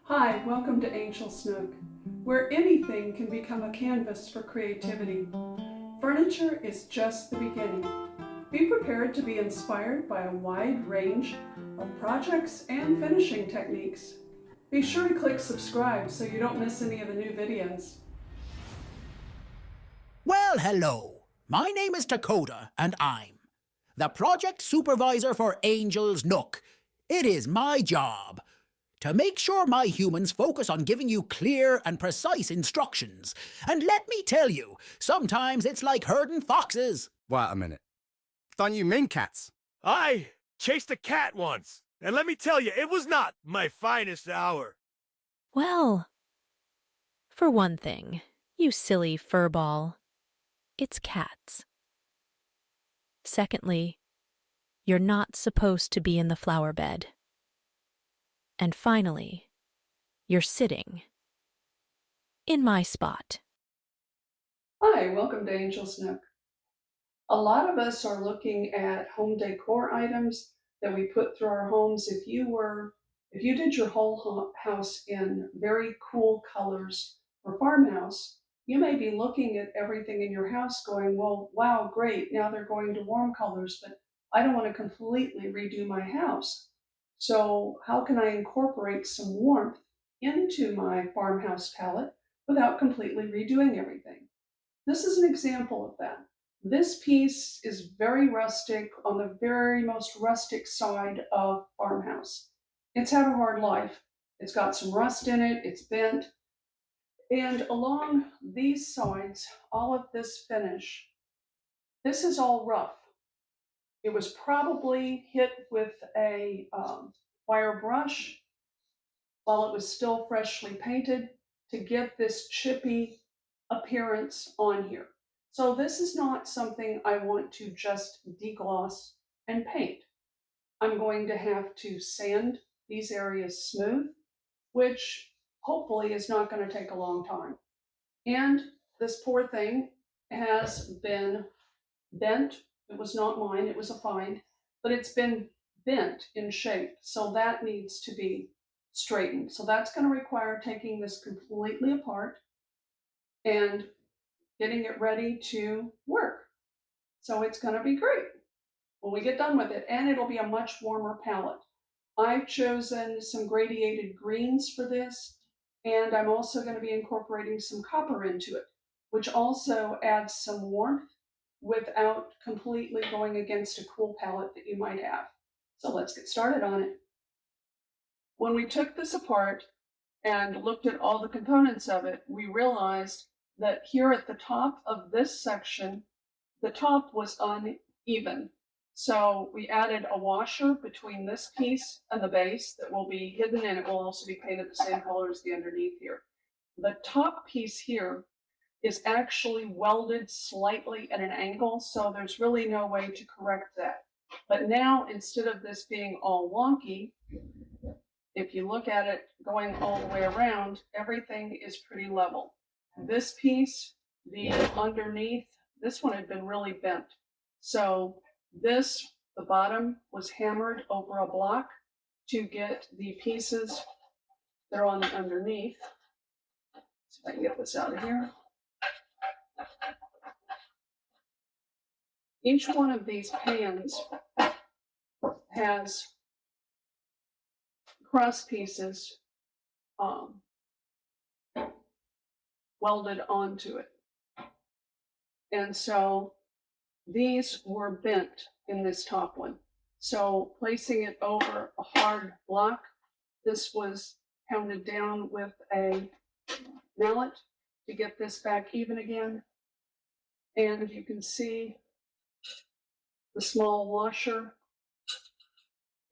Hi, welcome to Angel Snook, where anything can become a canvas for creativity. Furniture is just the beginning. Be prepared to be inspired by a wide range of projects and finishing techniques. Be sure to click subscribe so you don't miss any of the new videos. Well, hello. My name is Takoda, and I'm the project supervisor for Angel's Nook. It is my job to make sure my humans focus on giving you clear and precise instructions. And let me tell you, sometimes it's like herding foxes. Wait a minute. Don't you mean cats? I chased a cat once, and let me tell you, it was not my finest hour. Well, for one thing, you silly furball, it's cats. Secondly, you're not supposed to be in the flower bed. And finally, you're sitting in my spot. Hi, welcome to Angel Snook. A lot of us are looking at home decor items that we put through our homes. If you did your whole house in very cool colors for farmhouse, you may be looking at everything in your house going, well, wow, great, now they're going to warm colors, but I don't want to completely redo my house. So how can I incorporate some warmth into my farmhouse palette without completely redoing everything? This is an example of that. This piece is very rustic, on the very most rustic side of farmhouse. It's had a hard life. It's got some rust in it, it's bent. And along these sides, all of this finish, this is all rough. It was probably hit with a wire brush while it was still freshly painted to get this chippy appearance on here. So this is not something I want to just degloss and paint. I'm going to have to sand these areas smooth, which hopefully is not going to take a long time. And this poor thing has been bent. It was not mine, it was a find, but it's been bent in shape. So that needs to be straightened. So that's going to require taking this completely apart and getting it ready to work. So it's going to be great when we get done with it, and it'll be a much warmer palette. I've chosen some gradiated greens for this, and I'm also going to be incorporating some copper into it, which also adds some warmth without completely going against a cool palette that you might have. So let's get started on it. When we took this apart and looked at all the components of it, we realized that here at the top of this section, the top was uneven. So we added a washer between this piece and the base that will be hidden, and it will also be painted the same color as the underneath here. The top piece here is actually welded slightly at an angle, so there's really no way to correct that. But now, instead of this being all wonky, if you look at it going all the way around, everything is pretty level. This piece, the underneath, this one had been really bent. So this, the bottom, was hammered over a block to get the pieces that are on the underneath. So if I can get this out of here. Each one of these pans has cross pieces welded onto it. And so these were bent in this top one. So placing it over a hard block, this was pounded down with a mallet to get this back even again. And you can see the small washer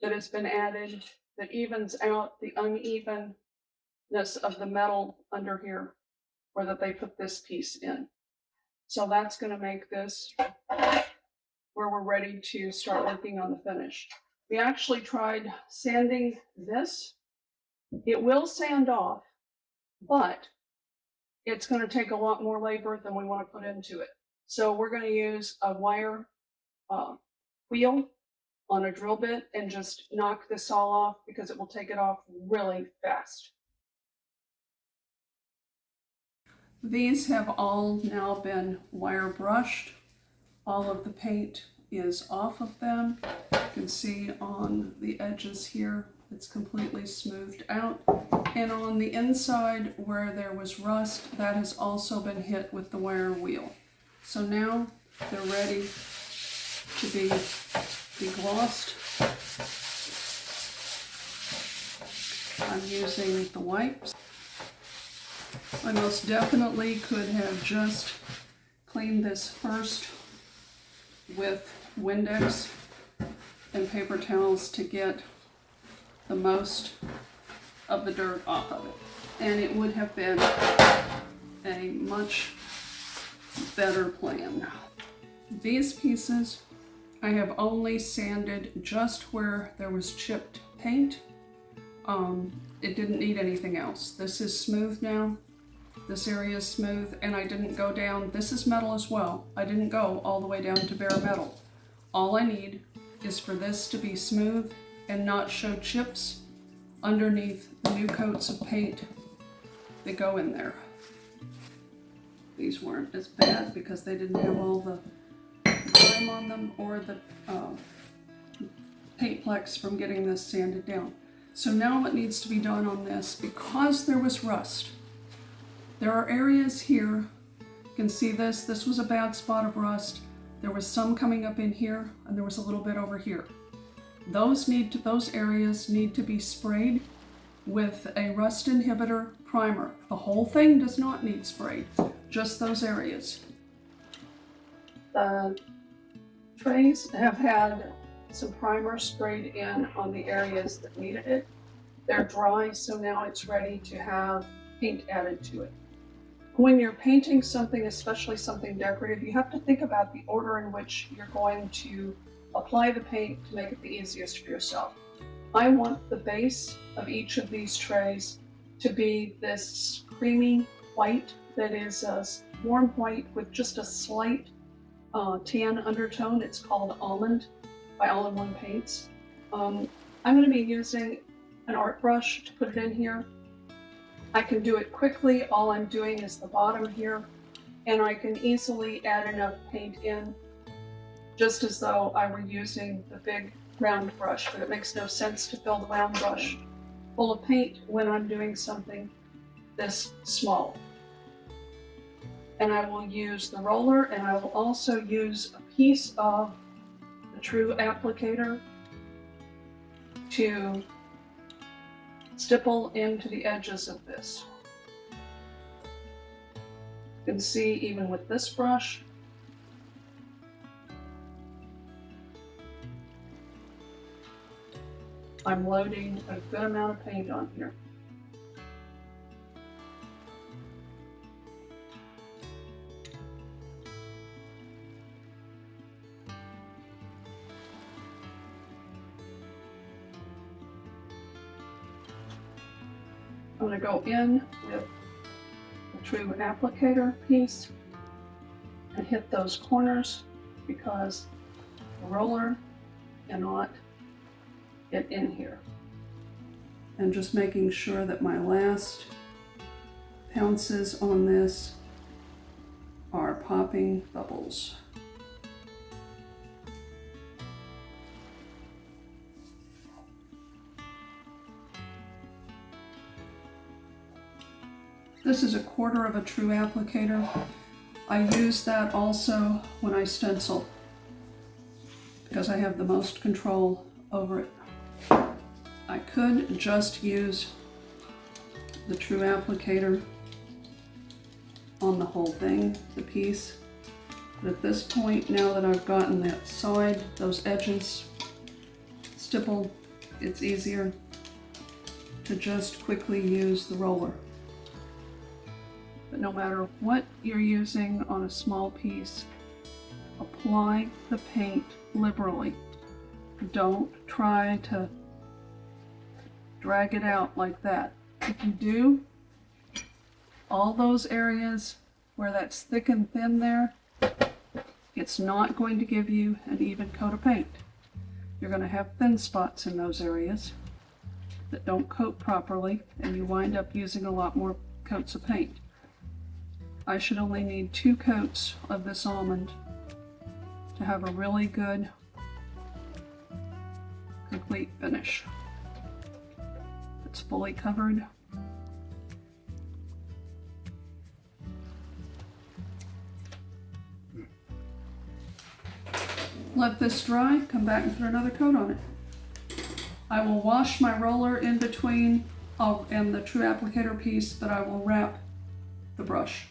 that has been added that evens out the unevenness of the metal under here where that they put this piece in. So that's going to make this where we're ready to start working on the finish. We actually tried sanding this. It will sand off, but it's going to take a lot more labor than we want to put into it. So we're going to use a wire wheel on a drill bit and just knock this all off because it will take it off really fast. These have all now been wire brushed. All of the paint is off of them. You can see on the edges here, it's completely smoothed out. And on the inside where there was rust, that has also been hit with the wire wheel. So now they're ready to be deglossed. I'm using the wipes. I most definitely could have just cleaned this first with Windex and paper towels to get the most of the dirt off of it. And it would have been a much better plan. These pieces I have only sanded just where there was chipped paint. It didn't need anything else. This is smooth now. This area is smooth, and I didn't go down. This is metal as well. I didn't go all the way down to bare metal. All I need is for this to be smooth and not show chips underneath the new coats of paint that go in there. These weren't as bad because they didn't have all the grime on them or the paint flecks from getting this sanded down. So now what needs to be done on this, because there was rust, there are areas here, you can see this was a bad spot of rust. There was some coming up in here, and there was a little bit over here. Those areas need to be sprayed with a rust inhibitor primer. The whole thing does not need sprayed, just those areas. The trays have had some primer sprayed in on the areas that needed it. They're dry, so now it's ready to have paint added to it. When you're painting something, especially something decorative, you have to think about the order in which you're going to apply the paint to make it the easiest for yourself. I want the base of each of these trays to be this creamy white that is a warm white with just a slight tan undertone. It's called Almond by All-in-One Paints. I'm going to be using an art brush to put it in here. I can do it quickly. All I'm doing is the bottom here, and I can easily add enough paint in just as though I were using the big round brush, but it makes no sense to fill the round brush full of paint when I'm doing something this small. And I will use the roller, and I will also use a piece of the True applicator to stipple into the edges of this. You can see even with this brush, I'm loading a good amount of paint on here. I'm going to go in with the True applicator piece and hit those corners because the roller cannot get in here. And just making sure that my last pounces on this are popping bubbles. This is 1/4 of a True applicator. I use that also when I stencil because I have the most control over it. I could just use the True applicator on the whole thing, the piece. But at this point, now that I've gotten that side, those edges stippled, it's easier to just quickly use the roller. But no matter what you're using on a small piece, apply the paint liberally. Don't try to drag it out like that. If you do, all those areas where that's thick and thin there, it's not going to give you an even coat of paint. You're going to have thin spots in those areas that don't coat properly, and you wind up using a lot more coats of paint. I should only need 2 coats of this almond to have a really good, complete finish. It's fully covered. Let this dry, come back and put another coat on it. I will wash my roller in between and the true applicator piece, but I will wrap the brush.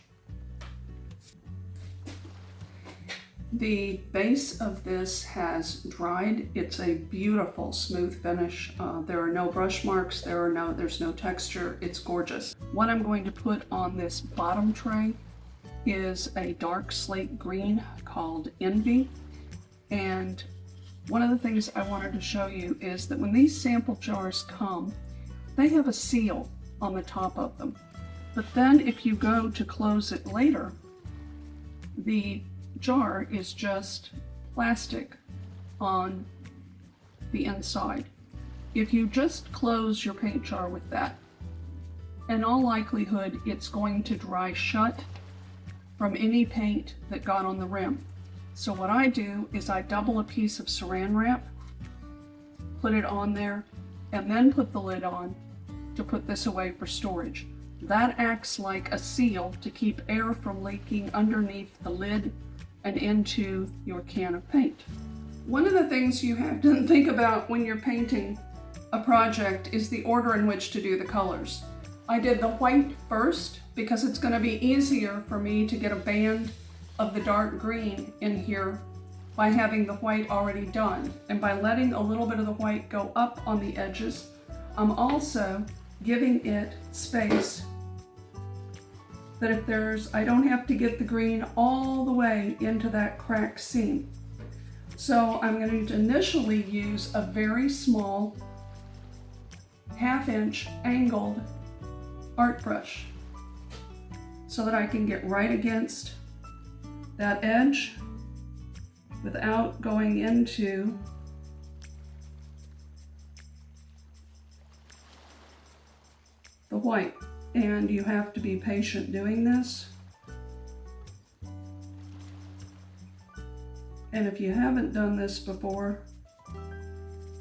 The base of this has dried. It's a beautiful smooth finish. There are no brush marks, there's no texture. It's gorgeous. What I'm going to put on this bottom tray is a dark slate green called Envy. And one of the things I wanted to show you is that when these sample jars come, they have a seal on the top of them. But then if you go to close it later, the jar is just plastic on the inside. If you just close your paint jar with that, in all likelihood, it's going to dry shut from any paint that got on the rim. So what I do is I double a piece of saran wrap, put it on there, and then put the lid on to put this away for storage. That acts like a seal to keep air from leaking underneath the lid and into your can of paint. One of the things you have to think about when you're painting a project is the order in which to do the colors. I did the white first because it's going to be easier for me to get a band of the dark green in here by having the white already done. And by letting a little bit of the white go up on the edges, I'm also giving it space that if I don't have to get the green all the way into that crack seam. So I'm going to initially use a very small 1/2 inch angled art brush so that I can get right against that edge without going into the white. And you have to be patient doing this. And if you haven't done this before,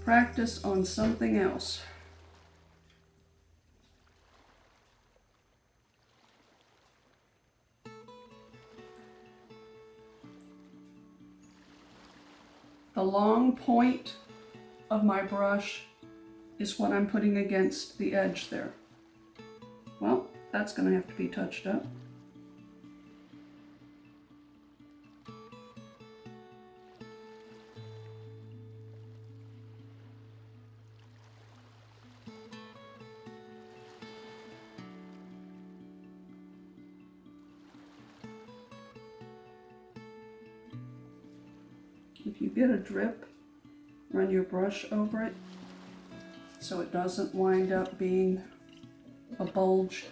practice on something else. The long point of my brush is what I'm putting against the edge there. Well, that's going to have to be touched up. If you get a drip, run your brush over it so it doesn't wind up being a bulge.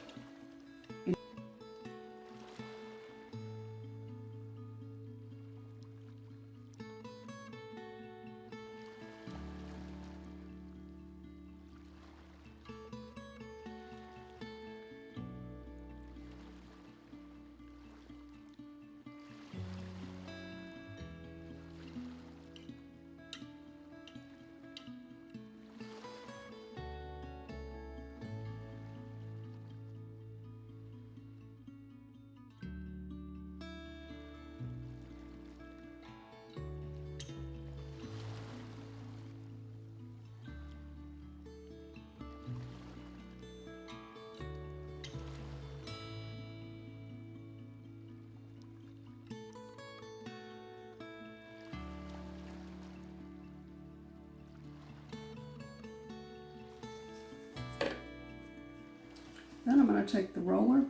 Then I'm going to take the roller,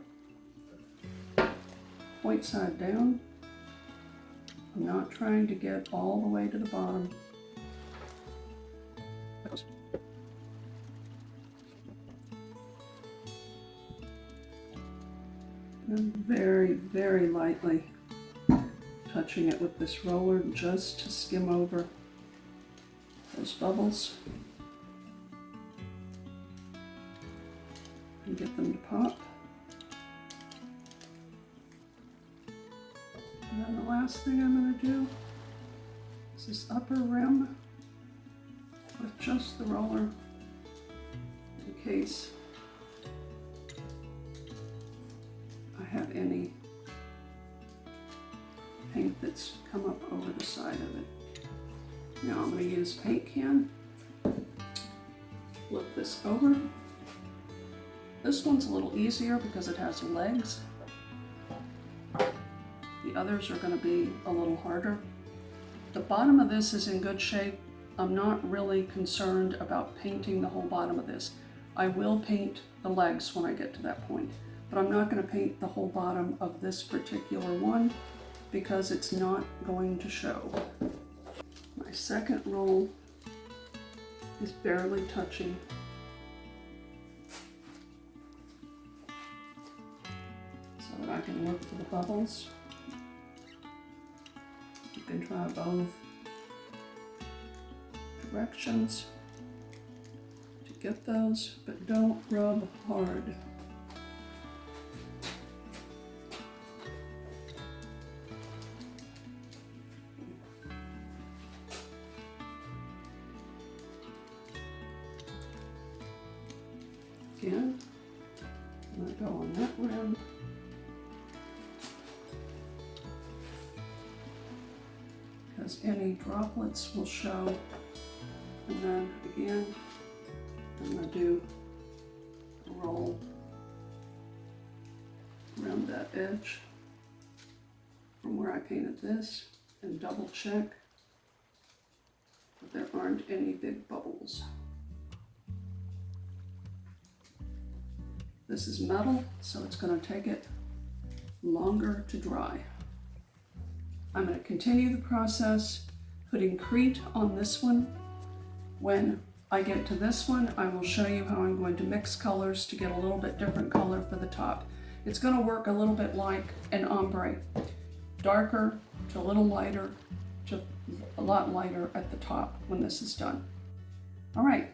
point side down. I'm not trying to get all the way to the bottom. And very, very lightly touching it with this roller just to skim over those bubbles and get them to pop. last thing I'm going to do is this upper rim with just the roller in case I have any paint that's come up over the side of it. Now I'm going to use paint can, flip this over. This one's a little easier because it has legs. The others are going to be a little harder. The bottom of this is in good shape. I'm not really concerned about painting the whole bottom of this. I will paint the legs when I get to that point, but I'm not going to paint the whole bottom of this particular one because it's not going to show. My second roll is barely touching so that I can look for the bubbles. You can try both directions to get those, but don't rub hard. Again, I'm going to go on that rim. Because any droplets will show. And then again, I'm going to do a roll around that edge from where I painted this and double check that there aren't any big bubbles. This is metal, so it's going to take it longer to dry. I'm going to continue the process, putting Crete on this one. When I get to this one, I will show you how I'm going to mix colors to get a little bit different color for the top. It's going to work a little bit like an ombre, darker to a little lighter to a lot lighter at the top when this is done. All right,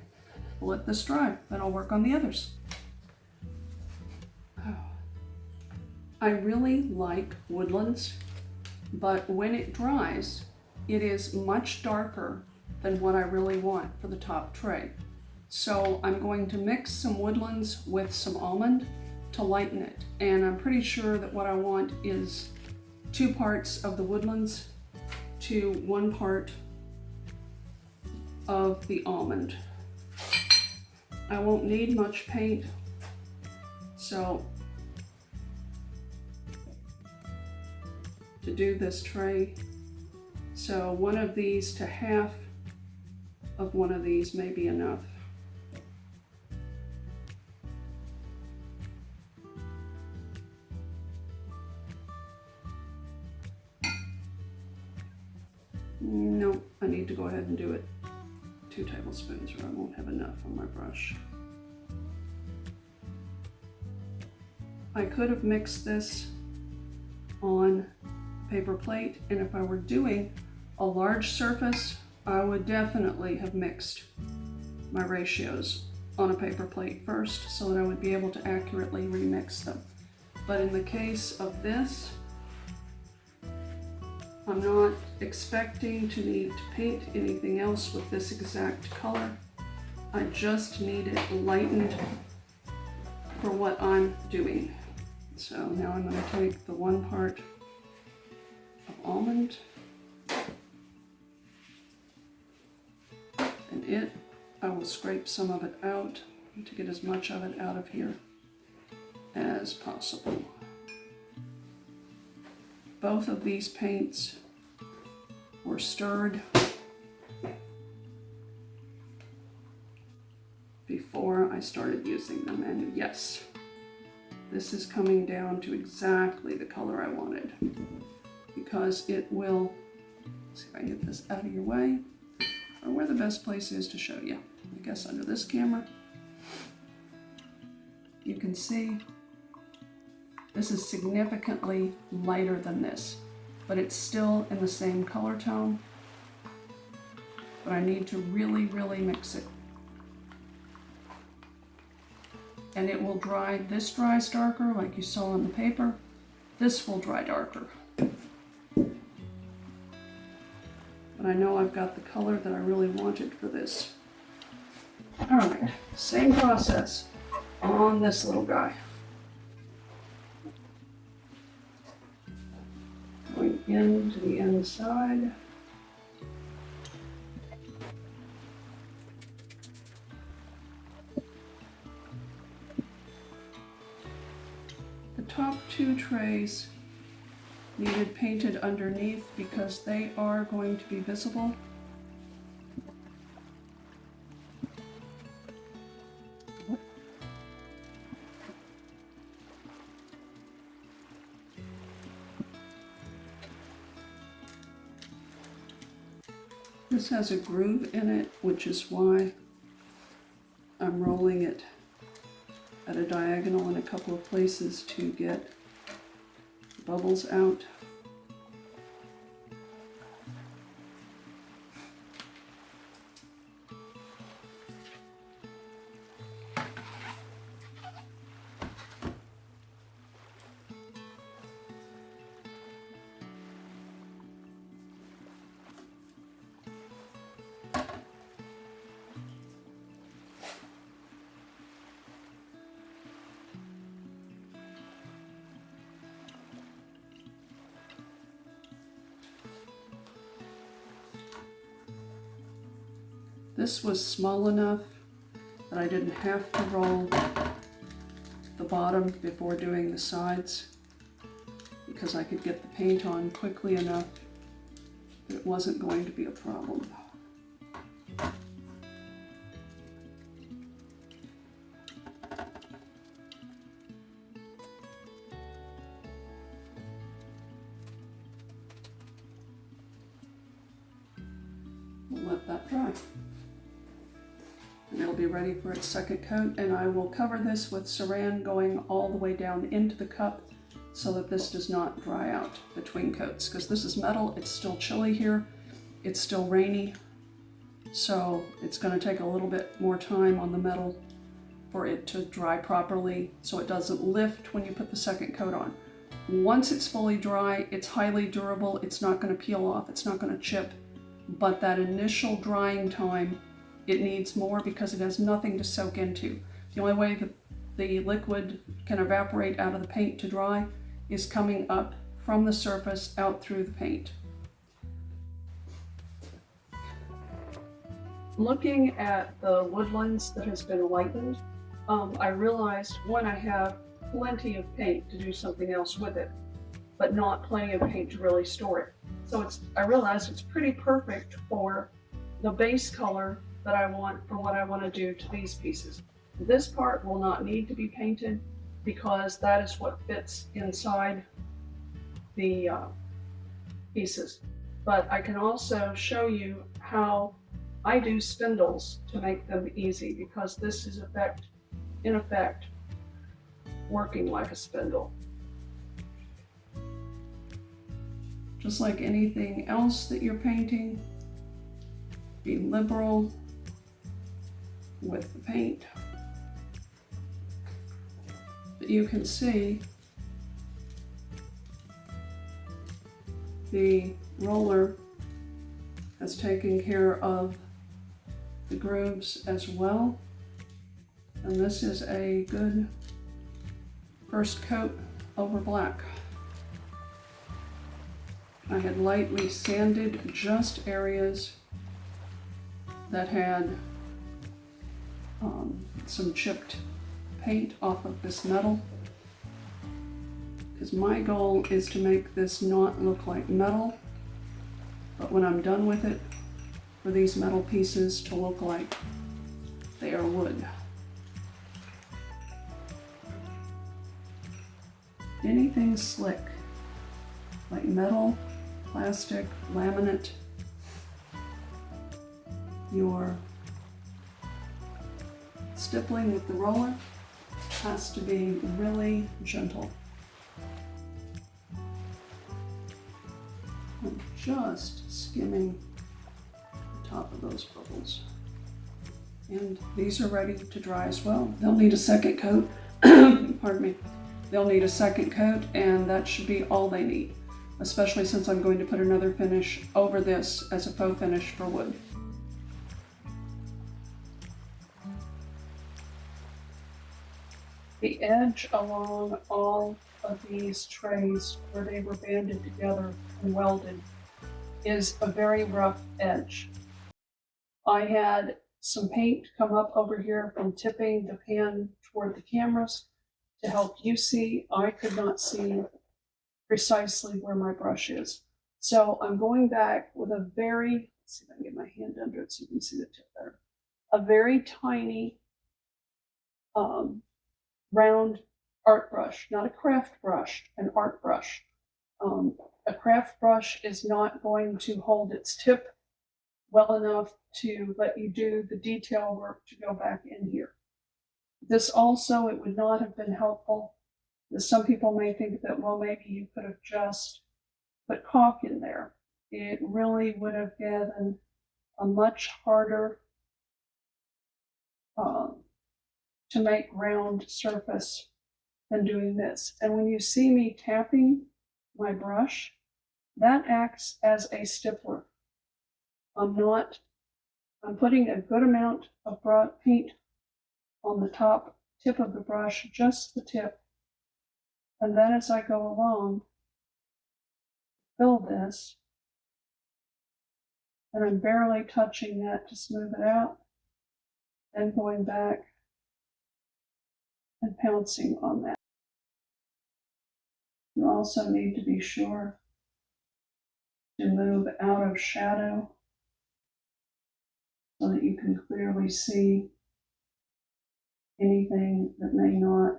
we'll let this dry, then I'll work on the others. I really like Woodlands, but when it dries, it is much darker than what I really want for the top tray. So I'm going to mix some Woodlands with some almond to lighten it. And I'm pretty sure that what I want is 2 parts of the Woodlands to 1 part of the almond. I won't need much paint, so to do this tray. So 1 of these to half of 1 of these may be enough. No, I need to go ahead and do it 2 tablespoons or I won't have enough on my brush. I could have mixed this on paper plate, and if I were doing a large surface, I would definitely have mixed my ratios on a paper plate first so that I would be able to accurately remix them. But in the case of this, I'm not expecting to need to paint anything else with this exact color. I just need it lightened for what I'm doing. So now I'm going to take the 1 part of almond and I will scrape some of it out to get as much of it out of here as possible. Both of these paints were stirred before I started using them, and yes, this is coming down to exactly the color I wanted, because it will, let's see if I can get this out of your way, or where the best place is to show you. I guess under this camera. You can see this is significantly lighter than this, but it's still in the same color tone. But I need to really, really mix it. And it will dry, this dries darker like you saw on the paper. This will dry darker. but I know I've got the color that I really wanted for this. All right, same process on this little guy. Going into the inside. The top two trays needed painted underneath because they are going to be visible. This has a groove in it, which is why I'm rolling it at a diagonal in a couple of places to get bubbles out. This was small enough that I didn't have to roll the bottom before doing the sides because I could get the paint on quickly enough that it wasn't going to be a problem. We'll let that dry. And it'll be ready for its second coat, and I will cover this with saran going all the way down into the cup so that this does not dry out between coats, because this is metal. It's still chilly here, it's still rainy, so it's going to take a little bit more time on the metal for it to dry properly so it doesn't lift when you put the second coat on. Once it's fully dry, it's highly durable, it's not going to peel off, it's not going to chip, but that initial drying time, it needs more because it has nothing to soak into. The only way that the liquid can evaporate out of the paint to dry is coming up from the surface out through the paint. Looking at the Woodlands that has been lightened, I realized one, I have plenty of paint to do something else with it, but not plenty of paint to really store it. So I realized it's pretty perfect for the base color that I want for what I want to do to these pieces. This part will not need to be painted because that is what fits inside the pieces. But I can also show you how I do spindles to make them easy, because this is in effect working like a spindle. Just like anything else that you're painting, be liberal with the paint. But you can see the roller has taken care of the grooves as well. And this is a good first coat over black. I had lightly sanded just areas that had some chipped paint off of this metal, because my goal is to make this not look like metal, but when I'm done with it, for these metal pieces to look like they are wood. Anything slick, like metal, plastic, laminate, your stippling with the roller has to be really gentle. I'm just skimming the top of those bubbles. And these are ready to dry as well. They'll need a second coat. Pardon me. They'll need a second coat, and that should be all they need. especially since I'm going to put another finish over this as a faux finish for wood. The edge along all of these trays where they were banded together and welded is a very rough edge. I had some paint come up over here from tipping the pan toward the cameras to help you see. I could not see precisely where my brush is. So I'm going back with a very, let's see if I can get my hand under it so you can see the tip better. A very tiny round art brush, not a craft brush, an art brush. A craft brush is not going to hold its tip well enough to let you do the detail work to go back in here. This also, it would not have been helpful. Some people may think that, well, maybe you could have just put caulk in there. It really would have given a much harder to make round surface than doing this. And when you see me tapping my brush, that acts as a stippler. I'm putting a good amount of paint on the top tip of the brush, just the tip. And then as I go along, fill this, and I'm barely touching that to smooth it out, and going back and pouncing on that. You also need to be sure to move out of shadow so that you can clearly see anything that may not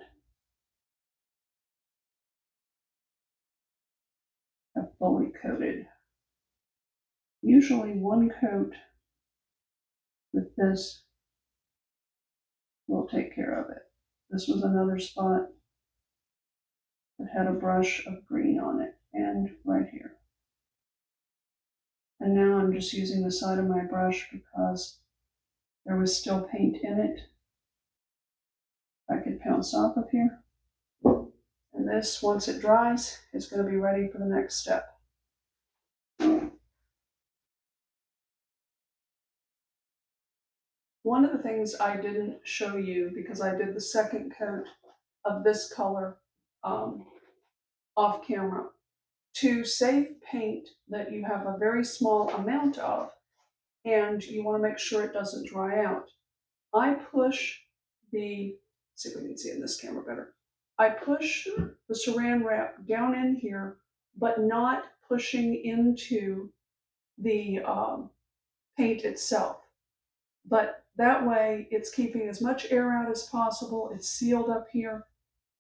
have fully coated. Usually one coat with this will take care of it. This was another spot that had a brush of green on it, and right here. And now I'm just using the side of my brush because there was still paint in it. I could pounce off of here. And this, once it dries, is going to be ready for the next step. One of the things I didn't show you, because I did the second coat of this color off camera, to save paint that you have a very small amount of and you want to make sure it doesn't dry out, I push see if we can see in this camera better. I push the saran wrap down in here, but not pushing into the paint itself. But that way it's keeping as much air out as possible. It's sealed up here,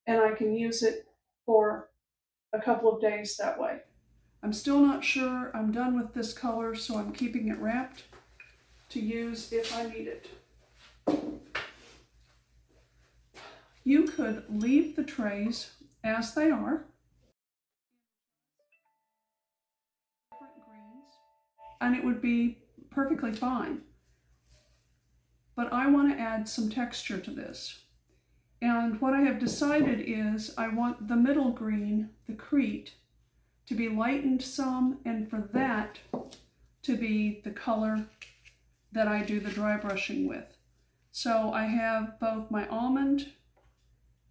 and I can use it for a couple of days that way. I'm still not sure I'm done with this color, so I'm keeping it wrapped to use if I need it. You could leave the trays as they are, different greens, and it would be perfectly fine. But I want to add some texture to this. And what I have decided is I want the middle green, the Crete, to be lightened some, and for that to be the color that I do the dry brushing with. So I have both my almond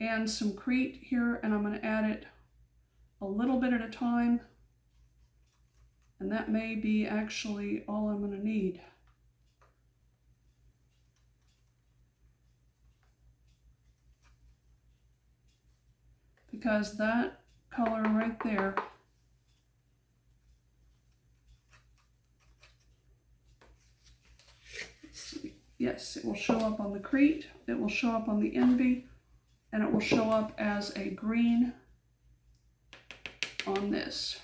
and some Crete here, and I'm going to add it a little bit at a time. And that may be actually all I'm going to need. Because that color right there yes, it will show up on the Crete, it will show up on the Envy, and it will show up as a green on this.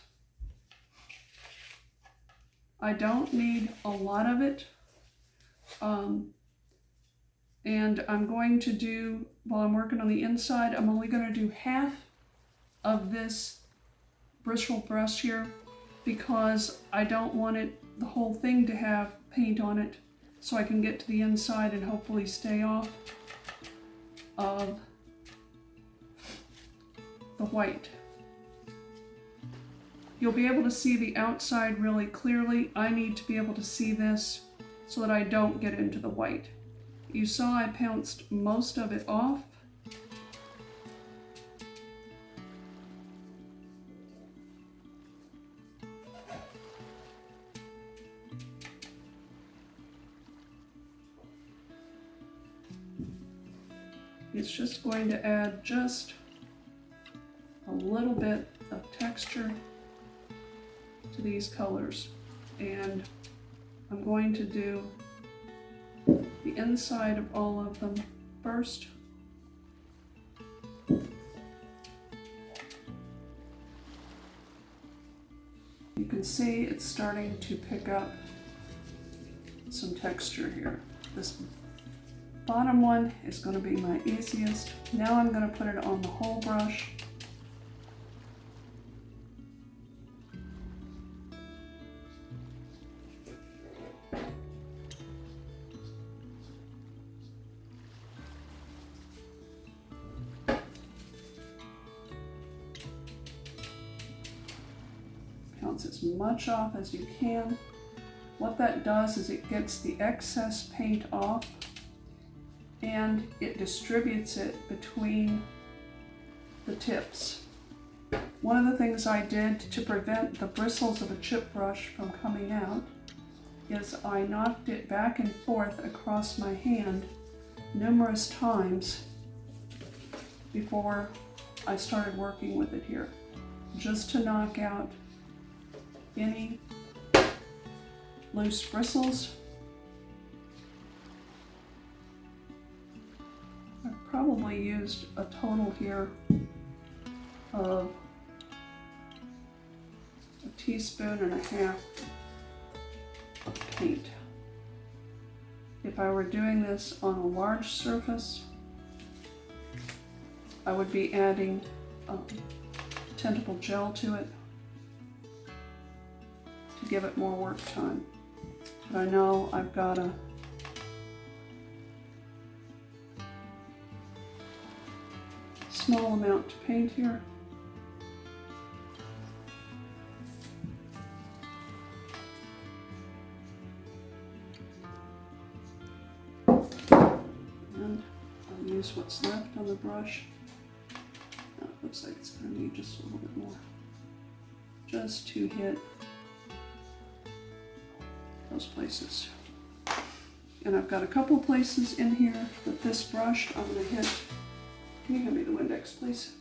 I don't need a lot of it. And I'm going to do, while I'm working on the inside, I'm only going to do half of this bristle brush here because I don't want the whole thing to have paint on it, so I can get to the inside and hopefully stay off of the white. You'll be able to see the outside really clearly. I need to be able to see this so that I don't get into the white. You saw I pounced most of it off. It's just going to add just a little bit of texture to these colors. And I'm going to do the inside of all of them first. You can see it's starting to pick up some texture here. This bottom one is going to be my easiest. Now I'm going to put it on the whole brush. Pounce as much off as you can. What that does is it gets the excess paint off and it distributes it between the tips. One of the things I did to prevent the bristles of a chip brush from coming out is I knocked it back and forth across my hand numerous times before I started working with it here, just to knock out any loose bristles. I've probably used a total here of a teaspoon and a half of paint. If I were doing this on a large surface, I would be adding tintable gel to it to give it more work time. But I know I've got a small amount to paint here. And I'll use what's left on the brush. Now it looks like it's going to need just a little bit more, just to hit those places. And I've got a couple places in here with this brush I'm going to hit. Can you hand me the Windex, please?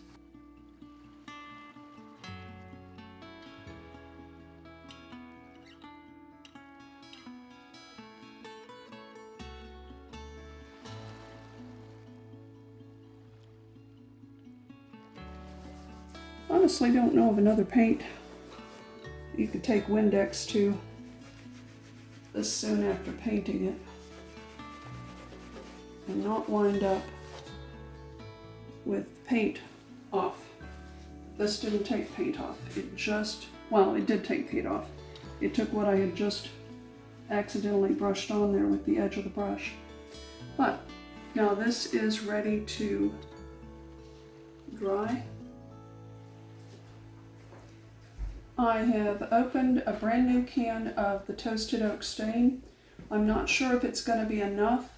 Honestly, don't know of another paint you could take Windex to this soon after painting it and not wind up with paint off. This didn't take paint off. It just, well, it did take paint off. It took what I had just accidentally brushed on there with the edge of the brush. But now this is ready to dry. I have opened a brand new can of the Toasted Oak Stain. I'm not sure if it's going to be enough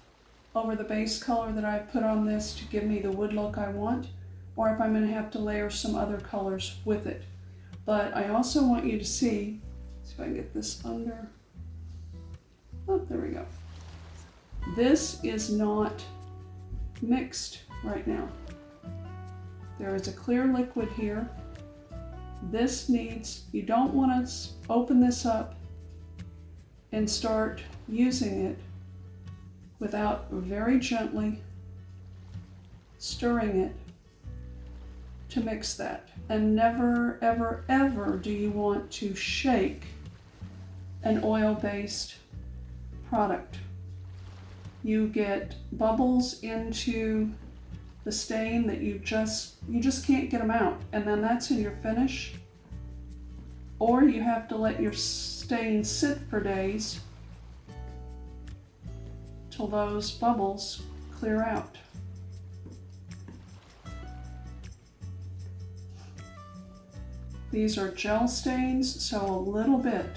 over the base color that I put on this to give me the wood look I want, or if I'm going to have to layer some other colors with it. But I also want you to see if I can get this under. Oh, there we go. This is not mixed right now. There is a clear liquid here. This needs, you don't want to open this up and start using it without very gently stirring it to mix that. And never, ever, ever do you want to shake an oil-based product. You get bubbles into the stain that you just can't get them out, and then that's in your finish. Or you have to let your stain sit for days till those bubbles clear out. These are gel stains, so a little bit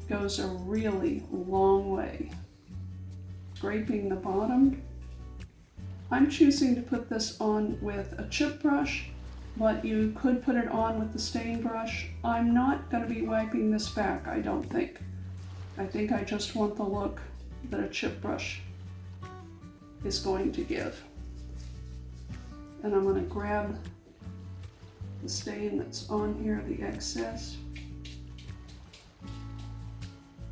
goes a really long way. Scraping the bottom. I'm choosing to put this on with a chip brush, but you could put it on with the stain brush. I'm not going to be wiping this back, I don't think. I think I just want the look that a chip brush is going to give. And I'm going to grab the stain that's on here, the excess,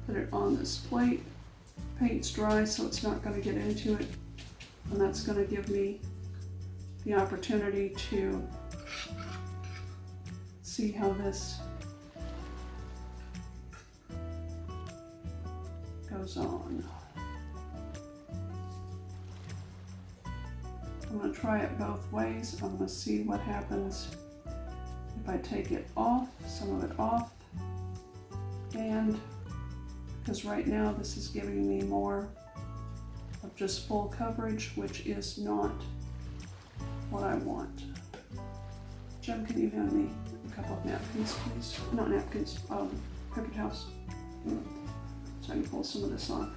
put it on this plate. Paint's dry, so it's not going to get into it, and that's going to give me the opportunity to see how this goes on. I'm going to try it both ways. I'm going to see what happens if I take it off, some of it off, and because right now this is giving me more of just full coverage, which is not what I want. Jem, can you hand me a couple of napkins, please? Not napkins, paper towels. So I can pull some of this off.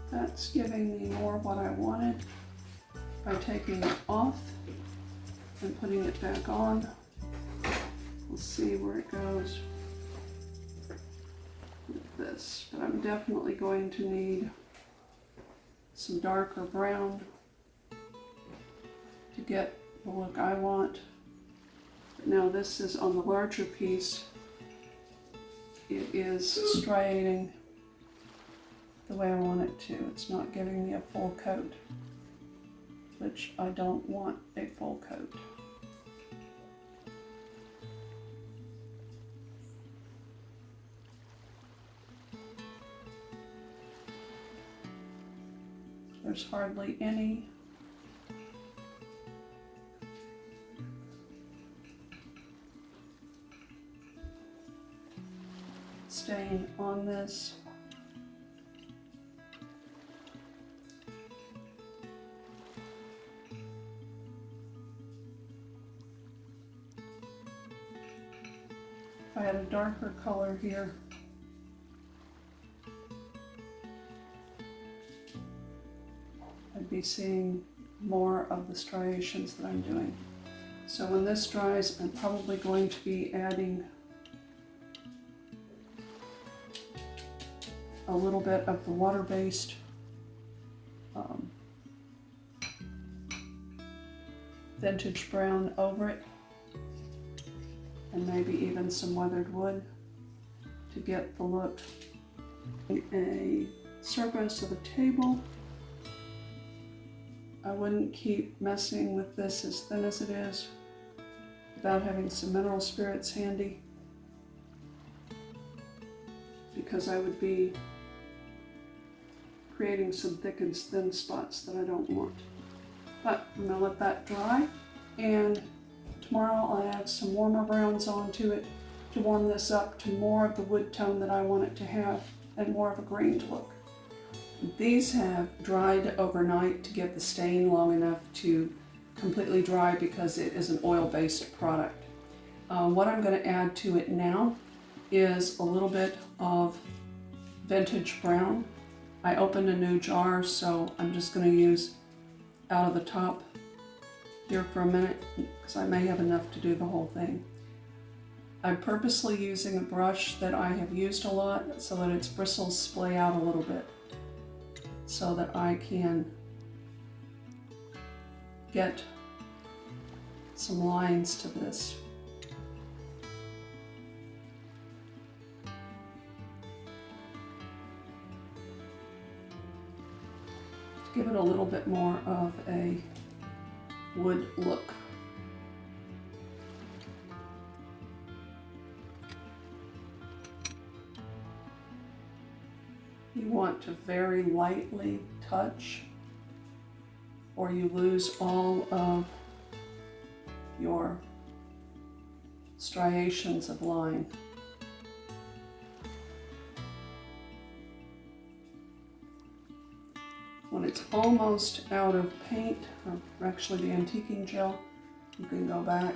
That's giving me more what I wanted by taking it off and putting it back on. We'll see where it goes with this, but I'm definitely going to need some darker brown to get the look I want. But now this is on the larger piece. It is striating the way I want it to. It's not giving me a full coat, which I don't want a full coat. There's hardly any stain on this. If I had a darker color here, I'd be seeing more of the striations that I'm doing. So when this dries, I'm probably going to be adding a little bit of the water-based vintage brown over it, and maybe even some weathered wood to get the look. A surface of a table. I wouldn't keep messing with this as thin as it is without having some mineral spirits handy, because I would be creating some thick and thin spots that I don't want. But I'm going to let that dry, and tomorrow I'll add some warmer browns onto it to warm this up to more of the wood tone that I want it to have and more of a grained look. These have dried overnight to get the stain long enough to completely dry because it is an oil-based product. What I'm going to add to it now is a little bit of vintage brown. I opened a new jar, so I'm just going to use out of the top here for a minute because I may have enough to do the whole thing. I'm purposely using a brush that I have used a lot so that its bristles splay out a little bit, so that I can get some lines to this. To give it a little bit more of a wood look. You want to very lightly touch, or you lose all of your striations of line. When it's almost out of paint, or actually the antiquing gel, you can go back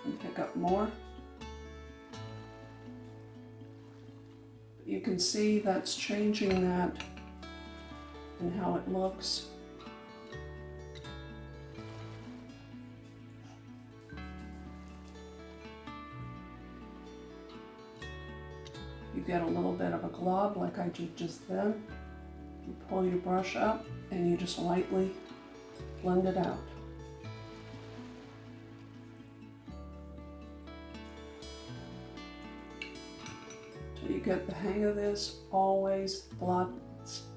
and pick up more. You can see that's changing that and how it looks. You get a little bit of a glob like I did just then. You pull your brush up and you just lightly blend it out. Till you get the hang of this, always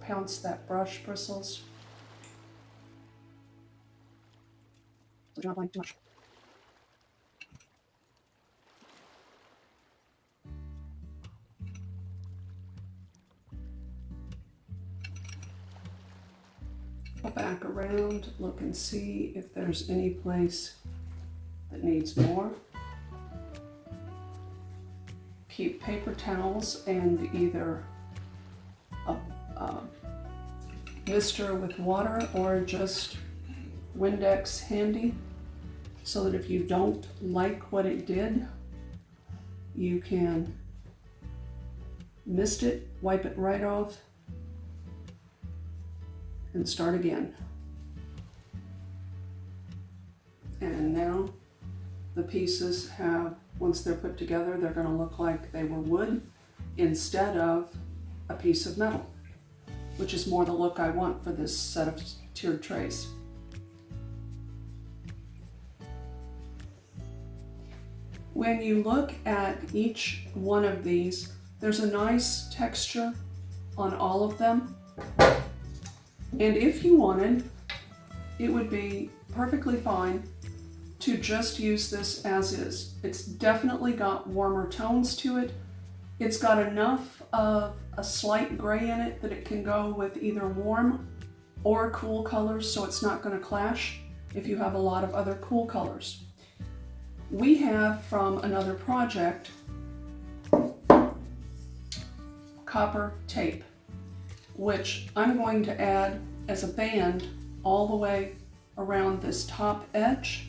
pounce that brush bristles. So you're not applying too much. Go back around, look and see if there's any place that needs more. Keep paper towels and either a mister with water or just Windex handy, so that if you don't like what it did, you can mist it, wipe it right off, and start again. And now the pieces have, once they're put together, they're going to look like they were wood instead of a piece of metal, which is more the look I want for this set of tiered trays. When you look at each one of these, there's a nice texture on all of them. And if you wanted, it would be perfectly fine to just use this as is. It's definitely got warmer tones to it. It's got enough of a slight gray in it that it can go with either warm or cool colors, so it's not going to clash if you have a lot of other cool colors. We have from another project copper tape, which I'm going to add as a band all the way around this top edge.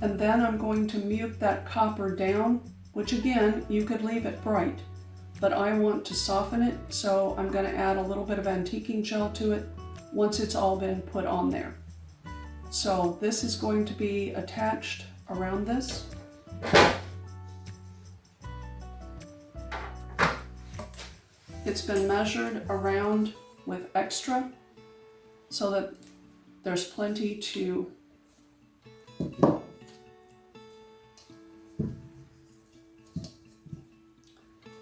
And then I'm going to mute that copper down, which again, you could leave it bright, but I want to soften it, so I'm going to add a little bit of antiquing gel to it once it's all been put on there. So this is going to be attached around this. It's been measured around with extra so that there's plenty to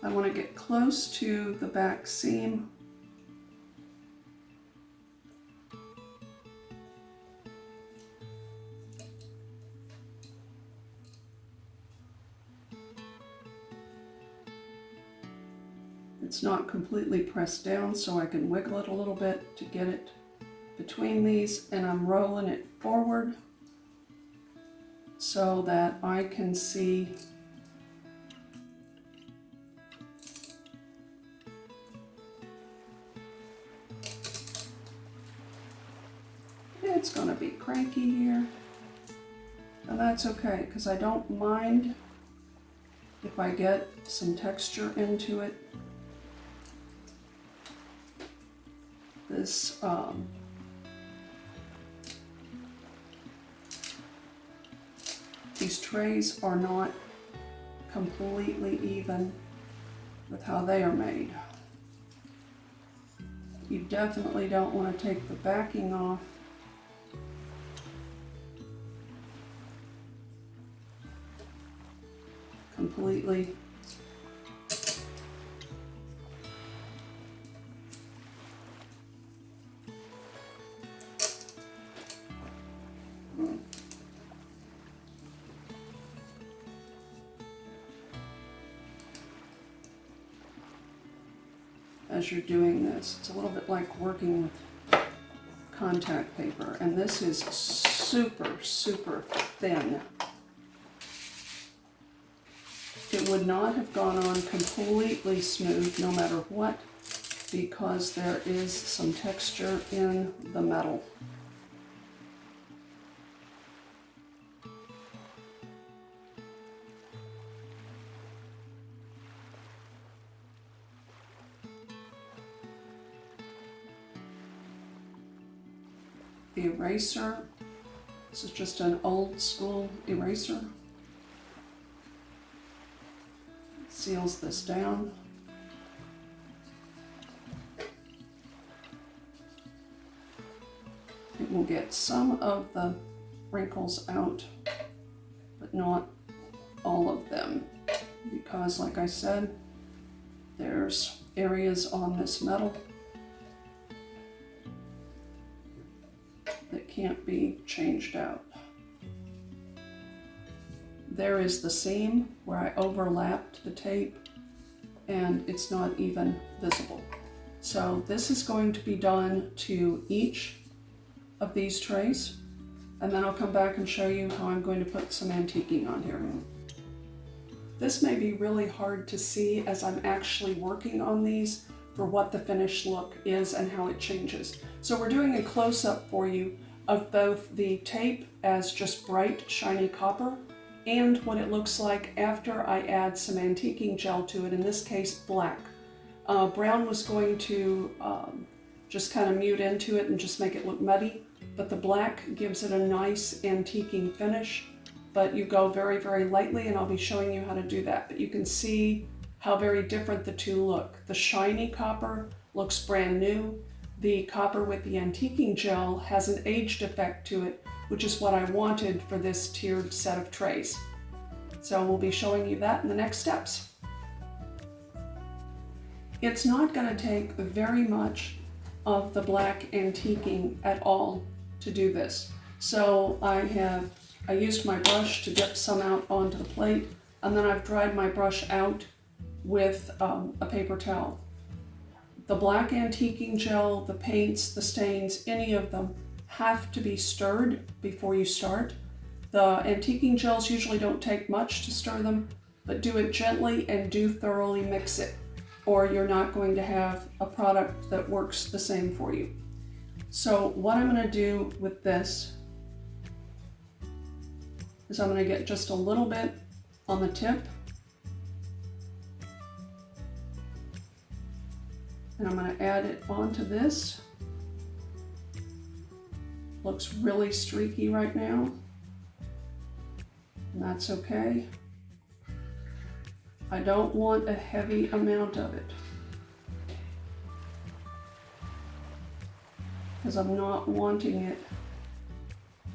I want to get close to the back seam. It's not completely pressed down, so I can wiggle it a little bit to get it between these, and I'm rolling it forward so that I can see it's going to be cranky here, and that's okay because I don't mind if I get some texture into it. This these trays are not completely even with how they are made. You definitely don't want to take the backing off. Completely. As you're doing this, it's a little bit like working with contact paper, and this is super, super thin. It It would not have gone on completely smooth no matter what, because there is some texture in the metal. The eraser, this is just an old school eraser. Seals this down. It will get some of the wrinkles out, but not all of them, because like I said, there's areas on this metal that can't be changed out. There is the seam where I overlapped the tape and it's not even visible. So this is going to be done to each of these trays, and then I'll come back and show you how I'm going to put some antiquing on here. This may be really hard to see as I'm actually working on these for what the finished look is and how it changes. So we're doing a close-up for you of both the tape as just bright, shiny copper and what it looks like after I add some antiquing gel to it, in this case black. Brown was going to just kind of mute into it and just make it look muddy, but the black gives it a nice antiquing finish, but you go very, very lightly, and I'll be showing you how to do that. But you can see how very different the two look. The shiny copper looks brand new. The copper with the antiquing gel has an aged effect to it, which is what I wanted for this tiered set of trays. So we'll be showing you that in the next steps. It's not going to take very much of the black antiquing at all to do this. So I used my brush to dip some out onto the plate, and then I've dried my brush out with a paper towel. The black antiquing gel, the paints, the stains, any of them have to be stirred before you start. The antiquing gels usually don't take much to stir them, but do it gently and do thoroughly mix it, or you're not going to have a product that works the same for you. So what I'm going to do with this is I'm going to get just a little bit on the tip, and I'm going to add it onto this. Looks really streaky right now, and that's okay. I don't want a heavy amount of it, because I'm not wanting it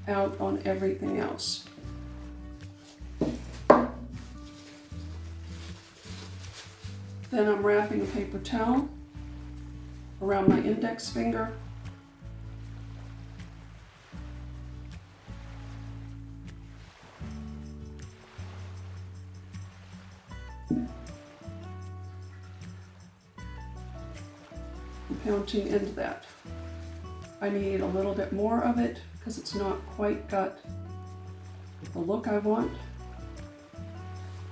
out on everything else. Then I'm wrapping a paper towel around my index finger. Counting into that. I need a little bit more of it because it's not quite got the look I want.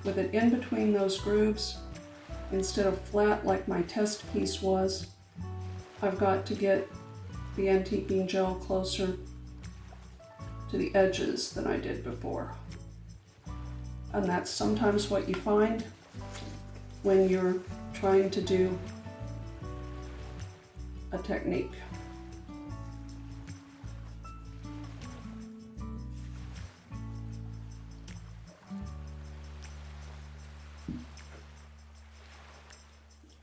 With it in between those grooves, instead of flat like my test piece was, I've got to get the antiquing gel closer to the edges than I did before. And that's sometimes what you find when you're trying to do a technique.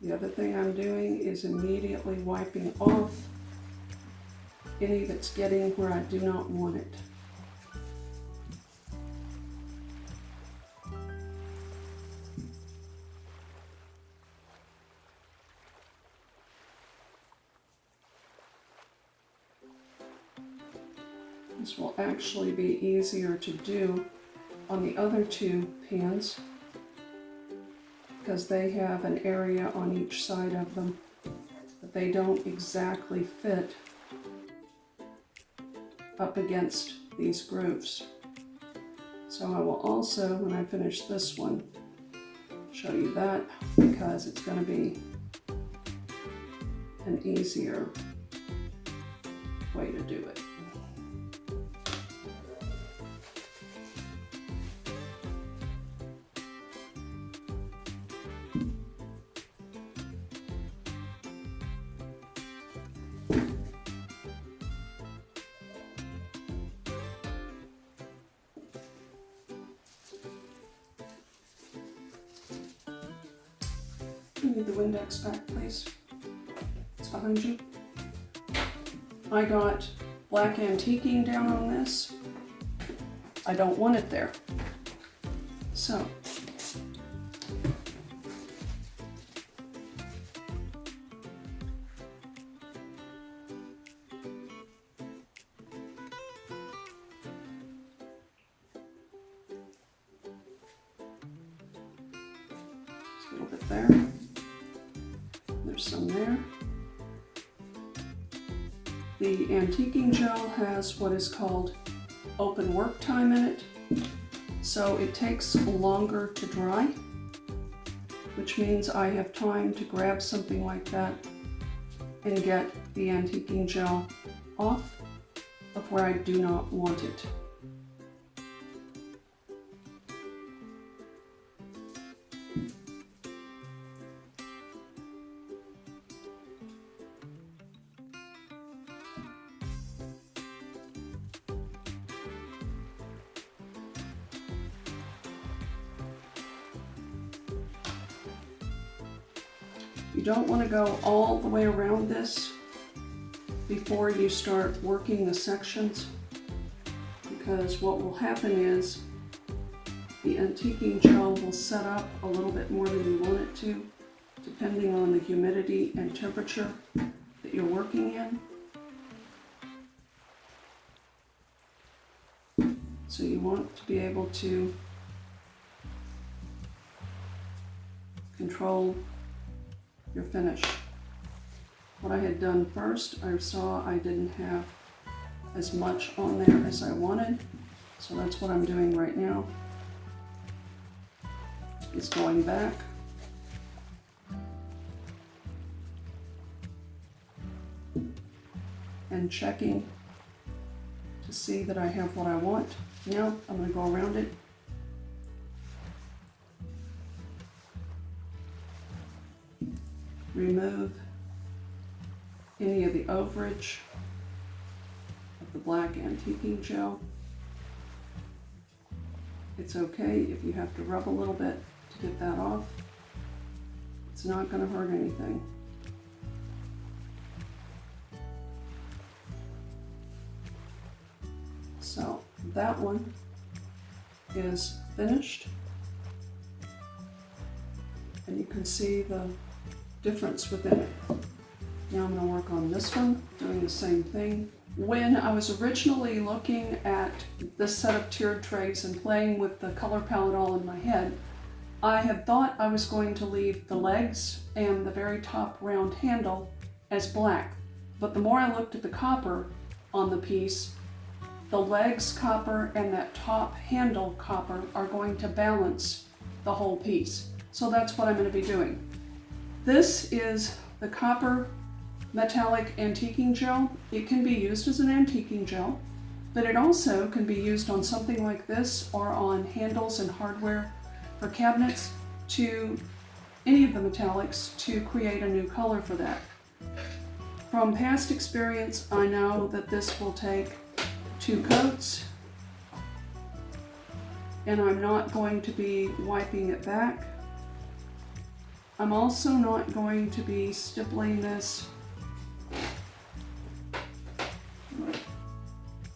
The other thing I'm doing is immediately wiping off any that's getting where I do not want it. This will actually be easier to do on the other two pans because they have an area on each side of them, but they don't exactly fit up against these grooves. So I will also, when I finish this one, show you that because it's going to be an easier way to do it. You need the Windex back, please. It's behind you. I got black antiquing down on this. I don't want it there. So, just a little bit there. There's some there. The antiquing gel has what is called open work time in it, so it takes longer to dry, which means I have time to grab something like that and get the antiquing gel off of where I do not want it. You don't want to go all the way around this before you start working the sections, because what will happen is the antiquing gel will set up a little bit more than you want it to, depending on the humidity and temperature that you're working in. So you want to be able to control your finish. What I had done first, I saw I didn't have as much on there as I wanted, so that's what I'm doing right now. It's going back. And checking to see that I have what I want. Now I'm going to go around it. Remove any of the overage of the black antiquing gel. It's okay if you have to rub a little bit to get that off. It's not going to hurt anything. So that one is finished, and you can see the difference within it. Now I'm going to work on this one, doing the same thing. When I was originally looking at this set of tiered trays and playing with the color palette all in my head, I had thought I was going to leave the legs and the very top round handle as black. But the more I looked at the copper on the piece, the legs copper and that top handle copper are going to balance the whole piece. So that's what I'm going to be doing. This is the copper metallic antiquing gel. It can be used as an antiquing gel, but it also can be used on something like this or on handles and hardware for cabinets, to any of the metallics, to create a new color for that. From past experience, I know that this will take 2 coats, and I'm not going to be wiping it back. I'm also not going to be stippling this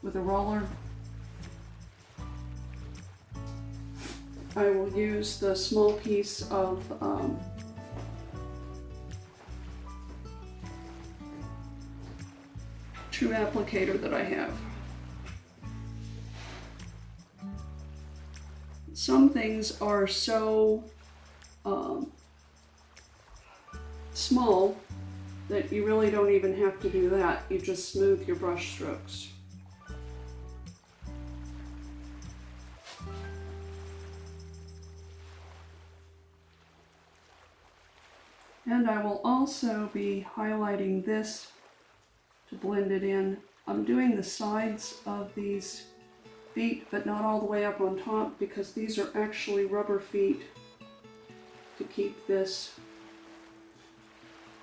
with a roller. I will use the small piece of true applicator that I have. Some things are so small that you really don't even have to do that. You just smooth your brush strokes. And I will also be highlighting this to blend it in. I'm doing the sides of these feet, but not all the way up on top, because these are actually rubber feet to keep this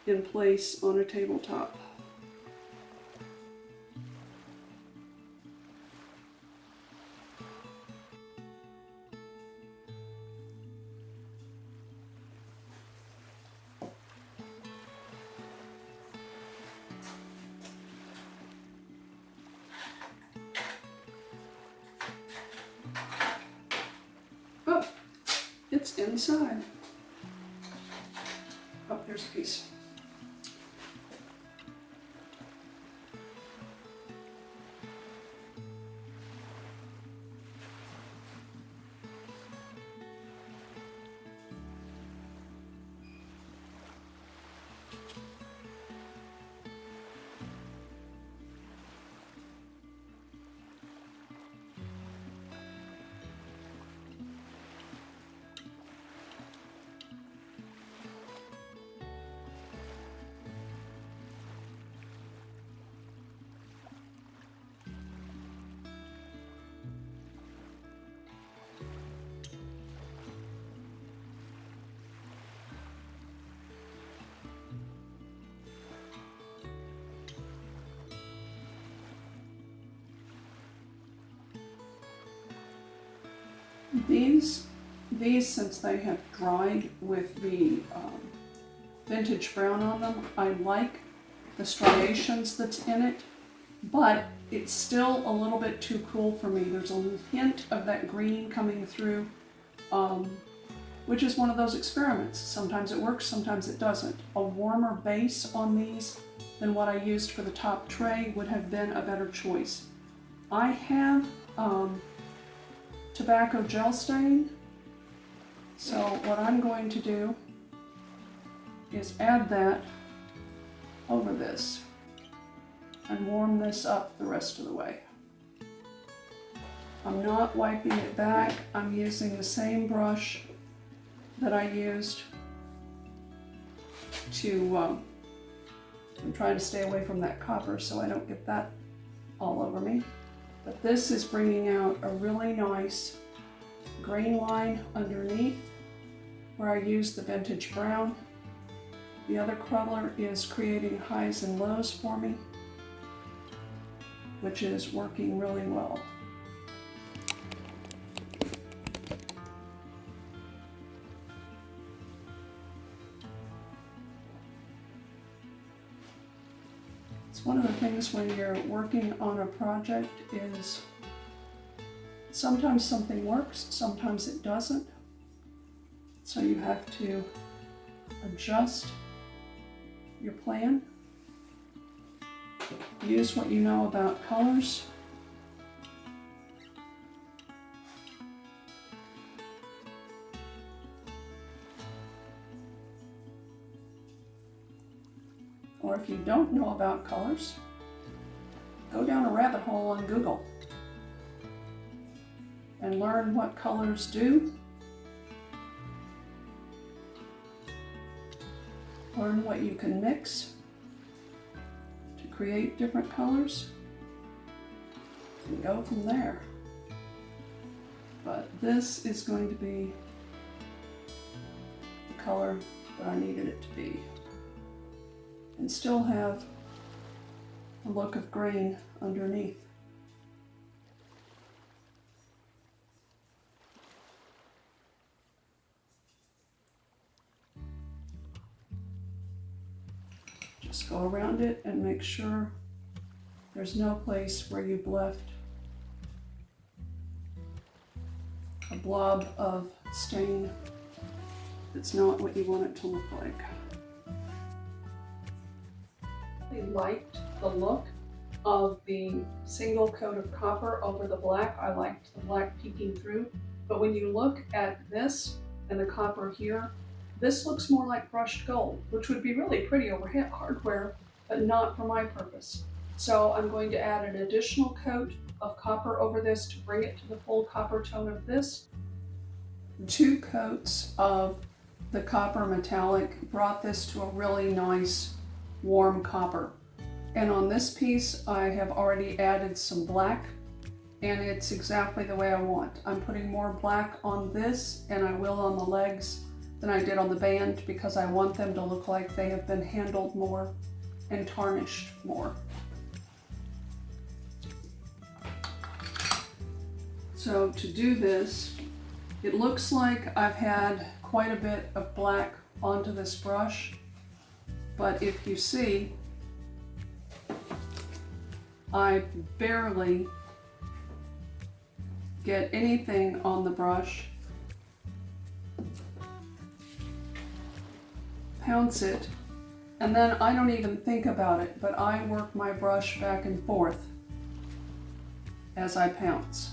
in place on a tabletop. Oh, it's inside. Oh, there's a piece. These, since they have dried with the vintage brown on them, I like the striations that's in it, but it's still a little bit too cool for me. There's a hint of that green coming through, which is one of those experiments. Sometimes it works, sometimes it doesn't. A warmer base on these than what I used for the top tray would have been a better choice. I have tobacco gel stain, so what I'm going to do is add that over this and warm this up the rest of the way. I'm not wiping it back. I'm using the same brush that I used to, I'm trying to stay away from that copper so I don't get that all over me. But this is bringing out a really nice grain line underneath where I used the vintage brown. The other crumbler is creating highs and lows for me, which is working really well. It's one of the things when you're working on a project is sometimes something works, sometimes it doesn't. So you have to adjust your plan. Use what you know about colors. Or if you don't know about colors, go down a rabbit hole on Google and learn what colors do. Learn what you can mix to create different colors and go from there. But this is going to be the color that I needed it to be, and still have a look of grain underneath. Just go around it and make sure there's no place where you've left a blob of stain that's not what you want it to look like. I liked the look of the single coat of copper over the black. I liked the black peeking through, but when you look at this and the copper here, this looks more like brushed gold, which would be really pretty over hardware, but not for my purpose. So I'm going to add an additional coat of copper over this to bring it to the full copper tone of this. 2 coats of the copper metallic brought this to a really nice warm copper. And on this piece, I have already added some black, and it's exactly the way I want. I'm putting more black on this, and I will on the legs, than I did on the band, because I want them to look like they have been handled more and tarnished more. So to do this, it looks like I've had quite a bit of black onto this brush, but if you see, I barely get anything on the brush. Pounce it, and then I don't even think about it, but I work my brush back and forth as I pounce.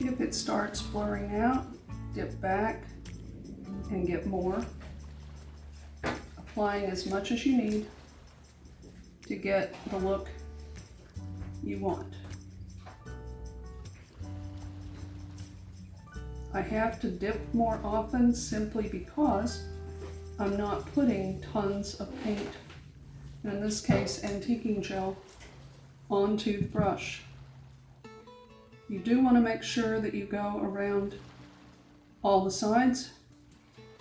If it starts blurring out, dip back and get more, applying as much as you need to get the look you want. I have to dip more often simply because I'm not putting tons of paint, in this case antiquing gel, onto the brush. You do want to make sure that you go around all the sides,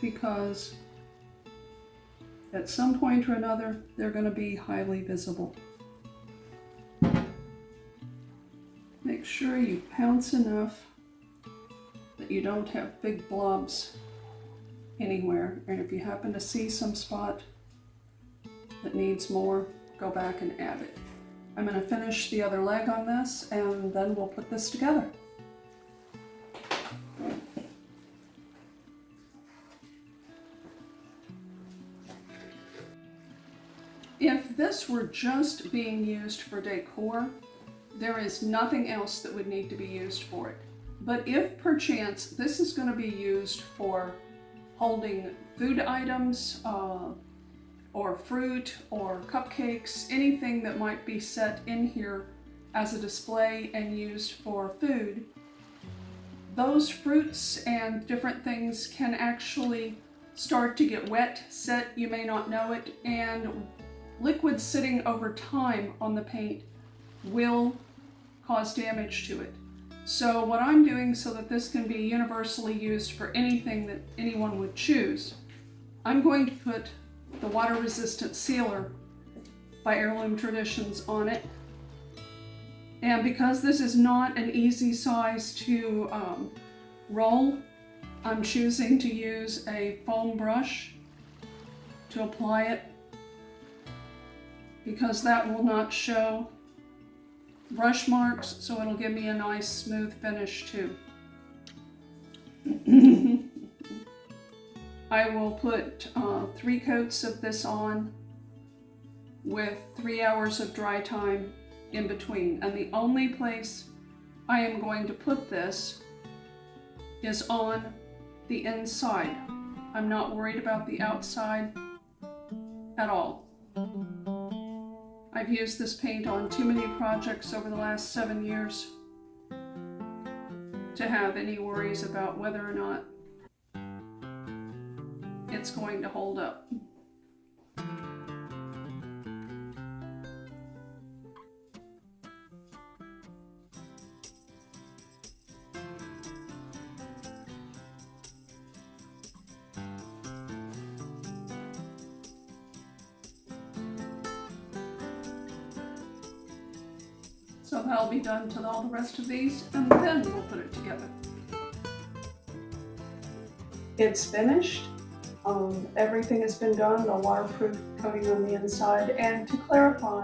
because at some point or another they're going to be highly visible. Make sure you pounce enough that you don't have big blobs anywhere, and if you happen to see some spot that needs more, go back and add it. I'm going to finish the other leg on this, and then we'll put this together. If this were just being used for decor, there is nothing else that would need to be used for it. But if perchance this is going to be used for holding food items, or fruit or cupcakes, anything that might be set in here as a display and used for food, those fruits and different things can actually start to get wet, set, you may not know it, and liquid sitting over time on the paint will cause damage to it. So what I'm doing so that this can be universally used for anything that anyone would choose, I'm going to put the water-resistant sealer by Heirloom Traditions on it. And because this is not an easy size to roll, I'm choosing to use a foam brush to apply it, because that will not show brush marks, so it'll give me a nice smooth finish too. I will put 3 coats of this on with 3 hours of dry time in between. And the only place I am going to put this is on the inside. I'm not worried about the outside at all. I've used this paint on too many projects over the last 7 years to have any worries about whether or not it's going to hold up. So that'll be done to all the rest of these, and then we'll put it together. It's finished. Everything has been done, the waterproof coating on the inside. And to clarify,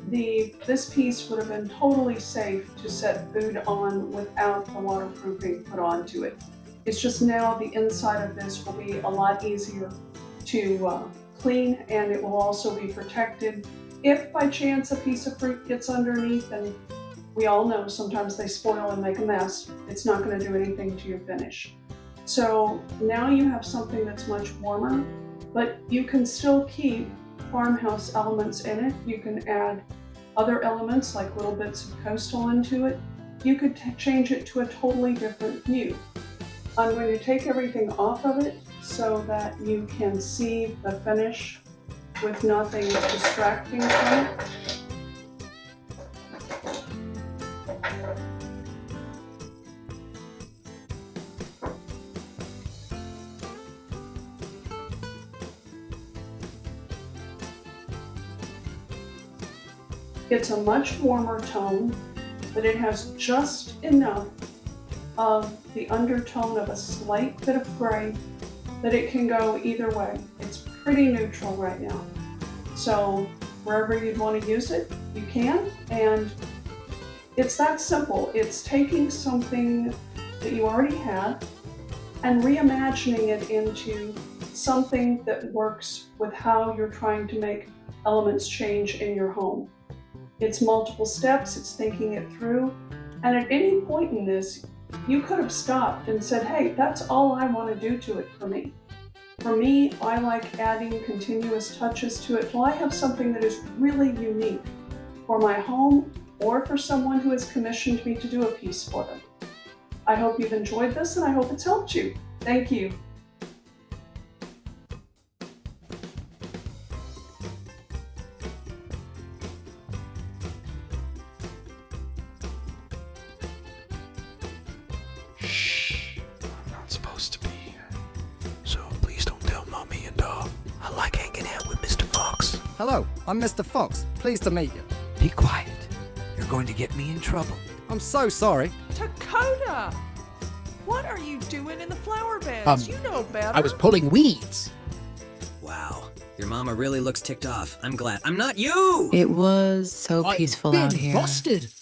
this piece would have been totally safe to set food on without the waterproofing put onto it. It's just now the inside of this will be a lot easier to clean, and it will also be protected. If by chance a piece of fruit gets underneath, and we all know sometimes they spoil and make a mess, it's not going to do anything to your finish. So now you have something that's much warmer, but you can still keep farmhouse elements in it. You can add other elements like little bits of coastal into it. You could change it to a totally different view. I'm going to take everything off of it so that you can see the finish with nothing distracting from it. It's a much warmer tone, but it has just enough of the undertone of a slight bit of gray that it can go either way. It's pretty neutral right now. So wherever you'd want to use it, you can. And it's that simple. It's taking something that you already have and reimagining it into something that works with how you're trying to make elements change in your home. It's multiple steps, it's thinking it through, and at any point in this, you could have stopped and said, hey, that's all I want to do to it for me. For me, I like adding continuous touches to it till I have something that is really unique for my home or for someone who has commissioned me to do a piece for them. I hope you've enjoyed this and I hope it's helped you. Thank you. I'm not supposed to be here. So please don't tell Mommy and I like hanging out with Mr. Fox. Hello, I'm Mr. Fox. Pleased to meet you. Be quiet. You're going to get me in trouble. I'm so sorry. Takoda! What are you doing in the flower beds? You know better. I was pulling weeds. Wow, your mama really looks ticked off. I'm glad I'm not you! It was so I've peaceful been out here. busted.